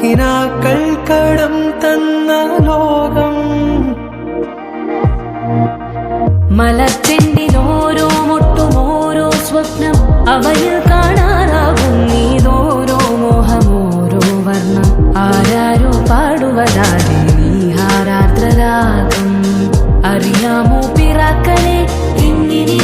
കിനാക്കൾ കടം തന്ന ലോകം. മലർച്ചെണ്ടിൽ ഓരോ മുട്ടും ഓരോ സ്വപ്നം, അവയിൽ കാണാനാകും നീതോരോ മോഹം ഓരോ വർണ്ണം. ആരാരോ പാടുവതാരെ നീഹാരാർദ്രരാഗം, അറിയാമോ പിറാക്കളെ ഇന്നിനി